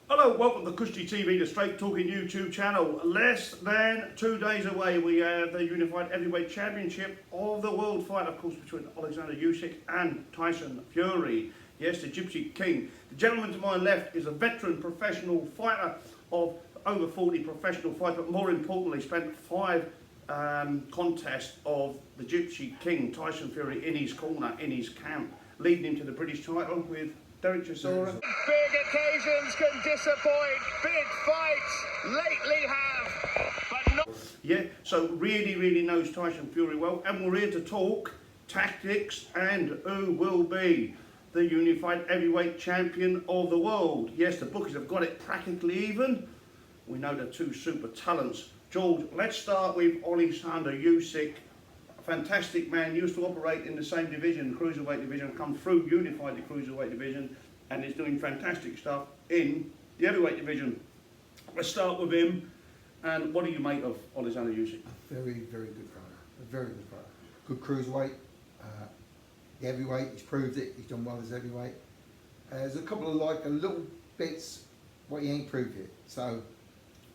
Hello, welcome to Kushti TV, the Straight Talking YouTube channel. Less than 2 days away, we have the Unified Heavyweight Championship of the World fight, of course, between Alexander Usyk and Tyson Fury. Yes, the Gypsy King. The gentleman to my left is a veteran professional fighter of over 40 professional fights, but more importantly, spent 5 contests of the Gypsy King, Tyson Fury, in his corner, in his camp, leading him to the British title with Derek Chisora. Big occasions can disappoint, big fights lately have, but not. Yeah, so really knows Tyson Fury well, and we're here to talk tactics and who will be the Unified Heavyweight Champion of the world. Yes, the bookies have got it practically even. We know the two super talents. George, let's start with Alexander Usyk. A fantastic man, used to operate in the same division, cruiserweight division, come through, unified the cruiserweight division, and is doing fantastic stuff in the heavyweight division. Let's start with him. And what do you make of Alexander Usyk? Very good fighter. A very good fighter. Good cruiserweight. The heavyweight, he's proved it. He's done well as heavyweight. There's a couple of little bits what he ain't proved yet. So,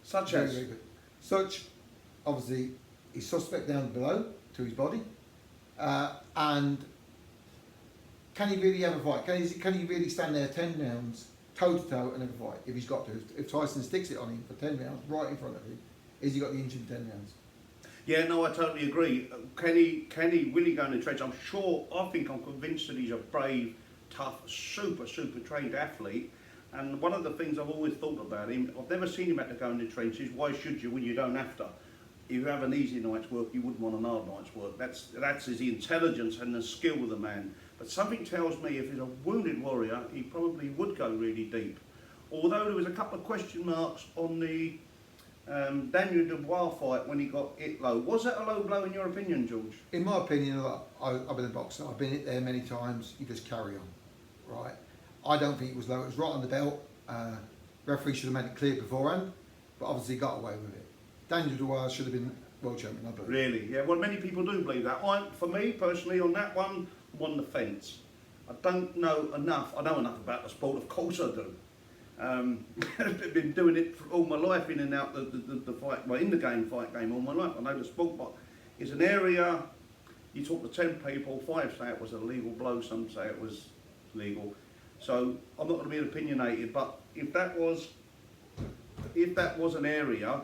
Such very, as? very good. Such, obviously, he's suspect down below to his body, and can he really have a fight? Can he really stand there 10 rounds toe to toe and have a fight if he's got to? If Tyson sticks it on him for 10 rounds right in front of him, is he got the inch in 10 rounds? Yeah, no, I totally agree. Can he really go in the trench? I'm convinced that he's a brave, tough, super trained athlete. And one of the things I've always thought about him, I've never seen him have to go in the trenches. Why should you when you don't have to? If you have an easy night's work, you wouldn't want an hard night's work. That's his intelligence and the skill of the man. But something tells me if he's a wounded warrior, he probably would go really deep. Although there was a couple of question marks on the Daniel Dubois fight when he got hit low. Was that a low blow in your opinion, George? In my opinion, I've been a boxer. I've been hit there many times. You just carry on, right? I don't think it was low. It was right on the belt. Referee should have made it clear beforehand, but obviously got away with it. Daniel Dubois should have been world champion, I believe. Really? Yeah. Well, many people do believe that. For me personally, on that one, I'm on the fence. I don't know enough. I know enough about the sport. Of course I do. I've been doing it for all my life, in and out the fight, well, in the fight game all my life. I know the sport, but it's an area, you talk to 10 people, 5 say it was a legal blow, some say it was legal. So I'm not going to be opinionated, but if that was an area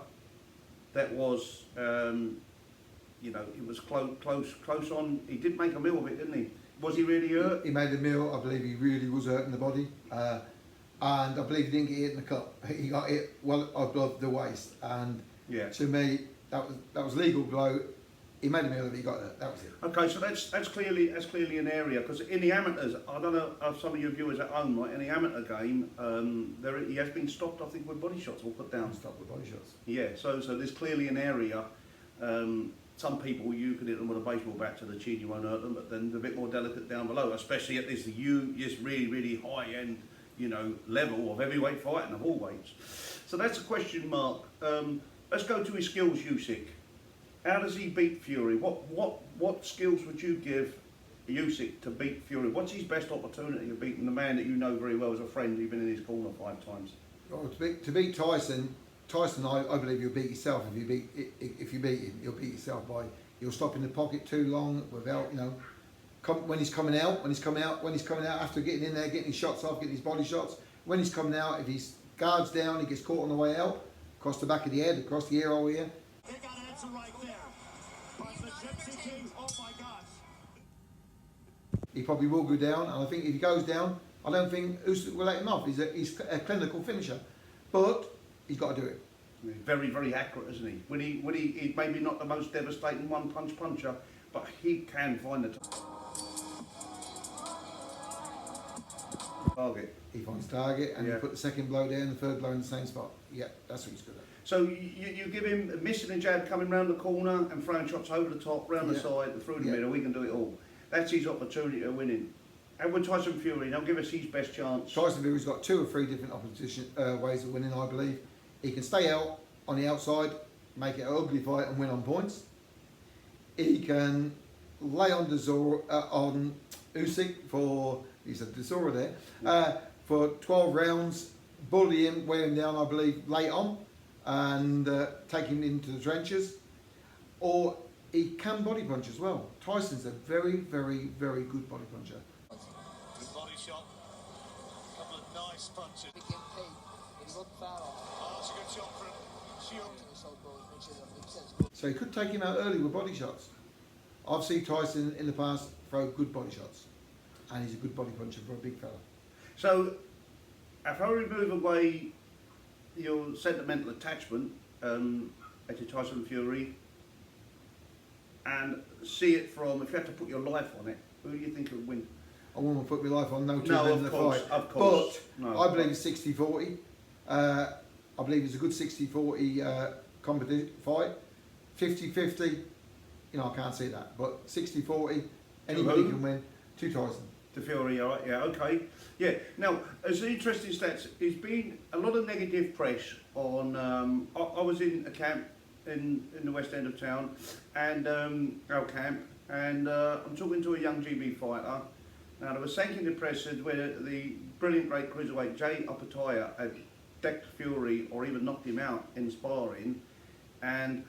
that was, it was close on, he did make a meal of it, didn't he? Was he really hurt? He made a meal. I believe he really was hurt in the body. And I believe he didn't get hit in the cup. He got hit well above the waist, and yeah, to me that was legal blow. He made a meal of it. He got hurt. That was it. Okay, so that's clearly an area, because in the amateurs, I don't know if some of your viewers at home, right? In the amateur game, he has been stopped, I think, with body shots or put down. Stopped with body shots. Yeah, so there's clearly an area. Some people, you can hit them with a baseball bat to the chin, you won't hurt them, but then they're a bit more delicate down below, especially at this really high end, level of heavyweight fighting of all weights. So that's a question mark. Let's go to his skills, Usyk. How does he beat Fury? What skills would you give Usyk to beat Fury? What's his best opportunity of beating the man that you know very well as a friend? You've been in his corner 5 times. Well, to beat Tyson, I believe you'll beat yourself if you beat him. You'll beat yourself you'll stop in the pocket too long without when he's coming out after getting in there, getting his shots off, getting his body shots. When he's coming out, if his guard's down, he gets caught on the way out, across the back of the head, across the ear hole here. They got an answer right there. But the Gypsy King, oh my gosh. He probably will go down, and I think if he goes down, I don't think Usyk will let him off. He's a clinical finisher, but he's got to do it. Very accurate, isn't he? He's maybe not the most devastating one-punch puncher, but he can find the target. He finds target, and you put the second blow there and the third blow in the same spot. Yeah, that's what he's good at. So you give him missing a jab, coming round the corner and throwing shots over the top, round the side, and through the middle. We can do it all. That's his opportunity of winning. And with Tyson Fury, now give us his best chance. Tyson Fury's got 2 or 3 different ways of winning, I believe. He can stay out on the outside, make it an ugly fight and win on points. He can lay on Usyk for, he said Chisora there, for 12 rounds bully him, wear him down, I believe, late on, and take him into the trenches. Or he can body punch as well. Tyson's a very, very, very good body puncher. Good body shot. A couple of nice punches. Oh, that's a good shot from Shield. So he could take him out early with body shots. I've seen Tyson in the past throw good body shots, and he's a good body puncher for a big fella. So, if I remove away your sentimental attachment to Tyson Fury and see it from, if you had to put your life on it, who do you think would win? I wouldn't put my life on no two No, men of in the course, fight. of course. But No. I believe it's 60-40. I believe it's a good 60-40 competition fight. 50-50, you know, I can't see that. But 60-40, anybody who? can win. To Tyson. To Fury, all right, yeah, okay. Yeah, now, as an interesting stats, there's been a lot of negative press on, I was in a camp in the west end of town, and our camp, and I'm talking to a young GB fighter. Now, there was saying in the press that where the brilliant great cruiserweight Jay Opetaia had decked Fury or even knocked him out in sparring, and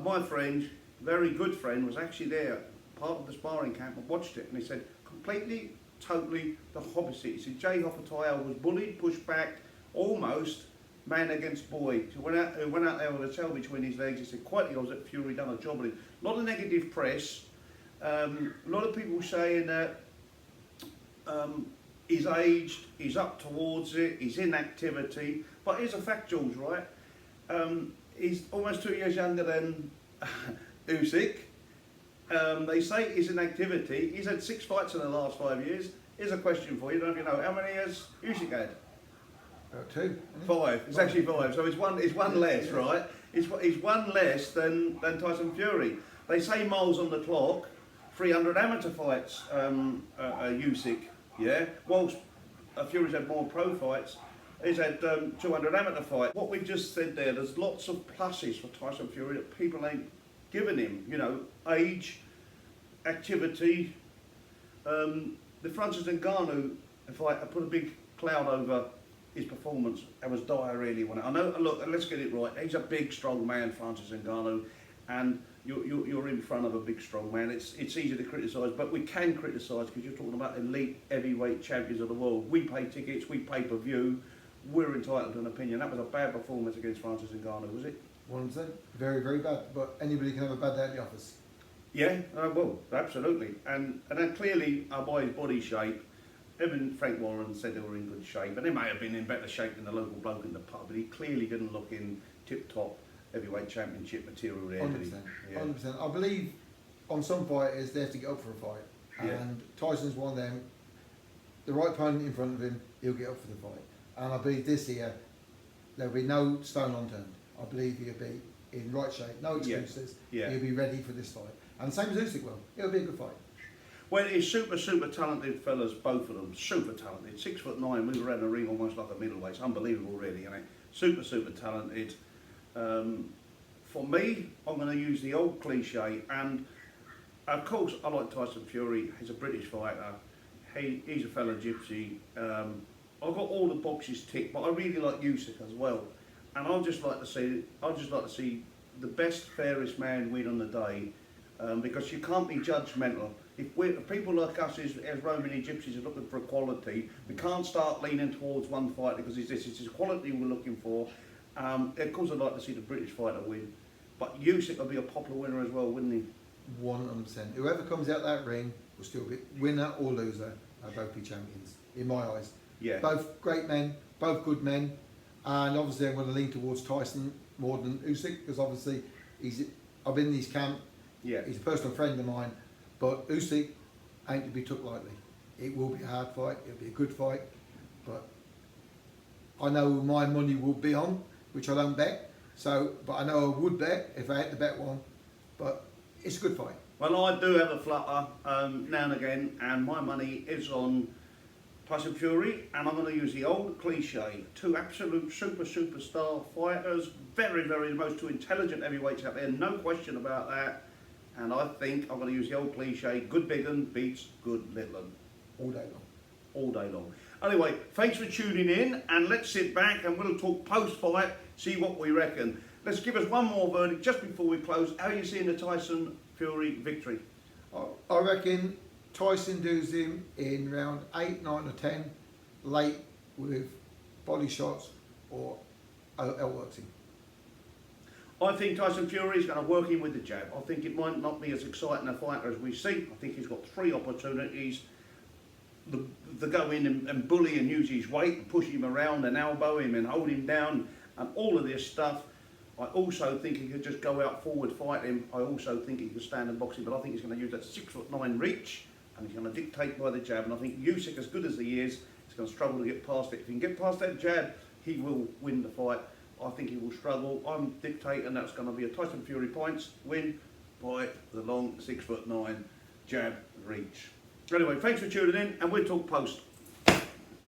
my friend, very good friend, was actually there, part of the sparring camp, and watched it, and he said, completely, totally the opposite. He said Jay Opetaia was bullied, pushed back, almost man against boy. He went out there with a tail between his legs. He said quite the opposite. Fury done a job with him. A lot of negative press. A lot of people saying that he's aged, he's up towards it, he's in activity. But here's a fact, George, right? He's almost 2 years younger than Usyk. They say he's in activity. He's had 6 fights in the last 5 years. Here's a question for you. I don't know if you know. How many has Usyk had? About 2. isn't it? 5. It's actually 5. So it's one less, right? It's one less than Tyson Fury. They say Mole's on the clock. 300 amateur fights. Usyk, yeah. Whilst Fury's had more pro fights. He's had 200 amateur fights. What we've just said there, there's lots of pluses for Tyson Fury that people ain't giving him. You know, age, activity. The Francis Ngannou fight, I put a big cloud over his performance. It was dire really. When I know, look, let's get it right. He's a big, strong man, Francis Ngannou, and you're in front of a big, strong man. It's easy to criticise, but we can criticise because you're talking about elite heavyweight champions of the world. We pay tickets, we pay per view. We're entitled to an opinion. That was a bad performance against Francis Ngannou, was it? 100%. Very, very bad. But anybody can have a bad day at the office. Yeah, well, absolutely. And then clearly, our boy's body shape, even Frank Warren said they were in good shape, and they may have been in better shape than the local bloke in the pub, but he clearly didn't look in tip-top heavyweight championship material there, did he? 100%. Yeah. 100%. I believe on some fighters, they have to get up for a fight. Yeah. And Tyson's one of them. The right opponent in front of him, he'll get up for the fight. And I believe this year, there'll be no stone unturned. I believe he'll be in right shape, no excuses. Yeah. He'll be ready for this fight. And the same as Usyk will. It'll be a good fight. Well, he's super talented fellas, both of them. Super talented. 6'9", move around the ring almost like a middleweight. It's unbelievable, really, isn't it? Super talented. For me, I'm going to use the old cliche, and of course, I like Tyson Fury. He's a British fighter. He's a fellow gypsy. I've got all the boxes ticked, but I really like Usyk as well. And I'd just like to see the best, fairest man win on the day, because you can't be judgmental. If people like us as Romany gypsies are looking for equality, we can't start leaning towards one fighter because it's this equality we're looking for. Of course, I'd like to see the British fighter win, but Usyk would be a popular winner as well, wouldn't he? 100%. Whoever comes out that ring will still be winner or loser. They'll both be champions, in my eyes. Yeah. Both great men, both good men, and obviously I'm going to lean towards Tyson more than Usyk because obviously I've been in his camp. Yeah. He's a personal friend of mine, but Usyk ain't to be took lightly. It will be a hard fight. It'll be a good fight, but I know my money will be on, which I don't bet. So, but I know I would bet if I had to bet one. But it's a good fight. Well, I do have a flutter now and again, and my money is on Tyson Fury, and I'm going to use the old cliche: 2 absolute superstar fighters, very the most 2 intelligent heavyweights out there, no question about that. And I think I'm going to use the old cliche: good big un beats good little un. All day long. All day long. Anyway, thanks for tuning in, and let's sit back and we'll talk post-fight, see what we reckon. Let's give us one more verdict just before we close. How are you seeing the Tyson Fury victory? I reckon Tyson does him in round 8, 9 or 10, late with body shots or outworks him. I think Tyson Fury is going to work him with the jab. I think it might not be as exciting a fighter as we see. I think he's got 3 opportunities to go in and bully and use his weight and push him around and elbow him and hold him down and all of this stuff. I also think he could just go out forward, fight him. I also think he could stand and box him, but I think he's going to use that 6'9" reach and he's going to dictate by the jab. And I think Usyk, as good as he is going to struggle to get past it. If he can get past that jab, he will win the fight. I think he will struggle. I'm dictating that's going to be a Tyson Fury points win by the long 6'9" jab reach. Anyway, thanks for tuning in, and we'll talk post.